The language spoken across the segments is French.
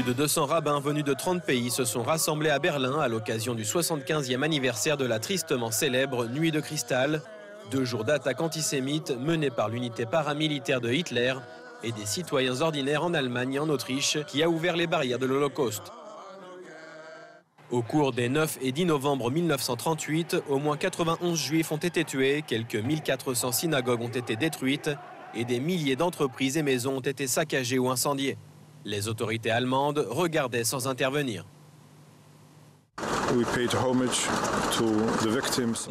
Plus de 200 rabbins venus de 30 pays se sont rassemblés à Berlin à l'occasion du 75e anniversaire de la tristement célèbre Nuit de cristal, 2 jours d'attaques antisémites menées par l'unité paramilitaire de Hitler et des citoyens ordinaires en Allemagne et en Autriche qui a ouvert les barrières de l'Holocauste. Au cours des 9 et 10 novembre 1938, au moins 91 juifs ont été tués, quelques 1400 synagogues ont été détruites et des milliers d'entreprises et maisons ont été saccagées ou incendiées. Les autorités allemandes regardaient sans intervenir.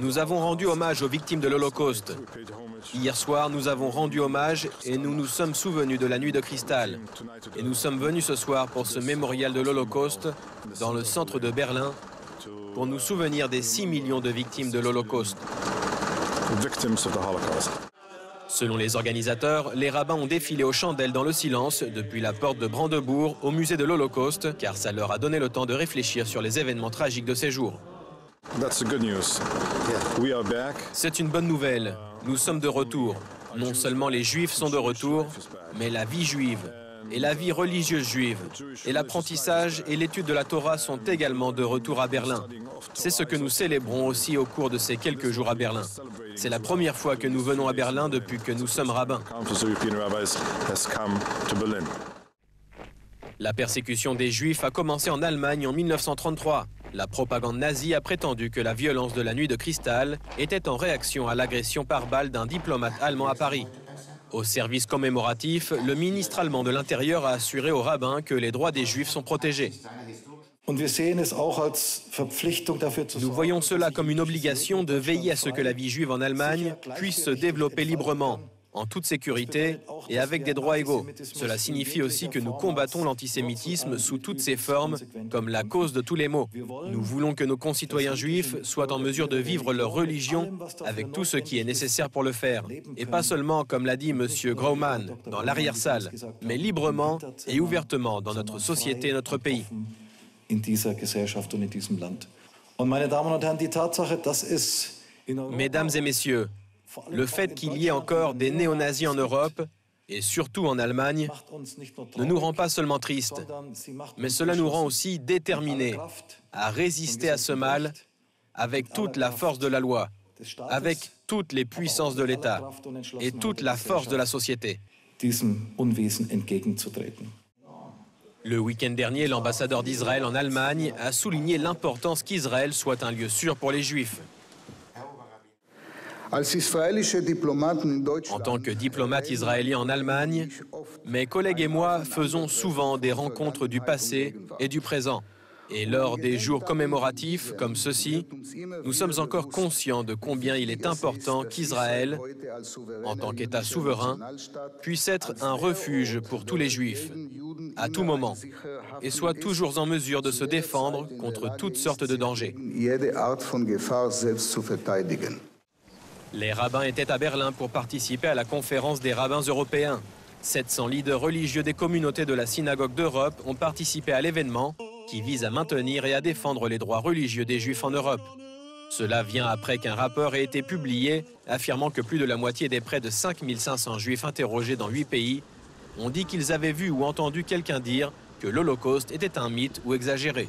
Nous avons rendu hommage aux victimes de l'Holocauste. Hier soir, nous avons rendu hommage et nous nous sommes souvenus de la Nuit de cristal. Et nous sommes venus ce soir pour ce mémorial de l'Holocauste dans le centre de Berlin pour nous souvenir des 6 millions de victimes de l'Holocauste. Selon les organisateurs, les rabbins ont défilé aux chandelles dans le silence depuis la porte de Brandebourg au musée de l'Holocauste, car ça leur a donné le temps de réfléchir sur les événements tragiques de ces jours. C'est une bonne nouvelle. Nous sommes de retour. Non seulement les Juifs sont de retour, mais la vie juive et la vie religieuse juive et l'apprentissage et l'étude de la Torah sont également de retour à Berlin. C'est ce que nous célébrons aussi au cours de ces quelques jours à Berlin. C'est la première fois que nous venons à Berlin depuis que nous sommes rabbins. La persécution des Juifs a commencé en Allemagne en 1933. La propagande nazie a prétendu que la violence de la Nuit de cristal était en réaction à l'agression par balle d'un diplomate allemand à Paris. Au service commémoratif, le ministre allemand de l'Intérieur a assuré aux rabbins que les droits des Juifs sont protégés. Nous voyons cela comme une obligation de veiller à ce que la vie juive en Allemagne puisse se développer librement, en toute sécurité et avec des droits égaux. Cela signifie aussi que nous combattons l'antisémitisme sous toutes ses formes, comme la cause de tous les maux. Nous voulons que nos concitoyens juifs soient en mesure de vivre leur religion avec tout ce qui est nécessaire pour le faire. Et pas seulement, comme l'a dit M. Grauman, dans l'arrière-salle, mais librement et ouvertement dans notre société et notre pays. Mesdames et messieurs, le fait qu'il y ait encore des néo-nazis en Europe, et surtout en Allemagne, ne nous rend pas seulement tristes, mais cela nous rend aussi déterminés à résister à ce mal avec toute la force de la loi, avec toutes les puissances de l'État et toute la force de la société. Le week-end dernier, l'ambassadeur d'Israël en Allemagne a souligné l'importance qu'Israël soit un lieu sûr pour les Juifs. En tant que diplomate israélien en Allemagne, mes collègues et moi faisons souvent des rencontres du passé et du présent. Et lors des jours commémoratifs comme ceux-ci, nous sommes encore conscients de combien il est important qu'Israël, en tant qu'État souverain, puisse être un refuge pour tous les Juifs, à tout moment, et soit toujours en mesure de se défendre contre toutes sortes de dangers. Les rabbins étaient à Berlin pour participer à la conférence des rabbins européens. 700 leaders religieux des communautés de la synagogue d'Europe ont participé à l'événement qui vise à maintenir et à défendre les droits religieux des Juifs en Europe. Cela vient après qu'un rapport ait été publié affirmant que plus de la moitié des près de 5500 Juifs interrogés dans 8 pays ont dit qu'ils avaient vu ou entendu quelqu'un dire que l'Holocauste était un mythe ou exagéré.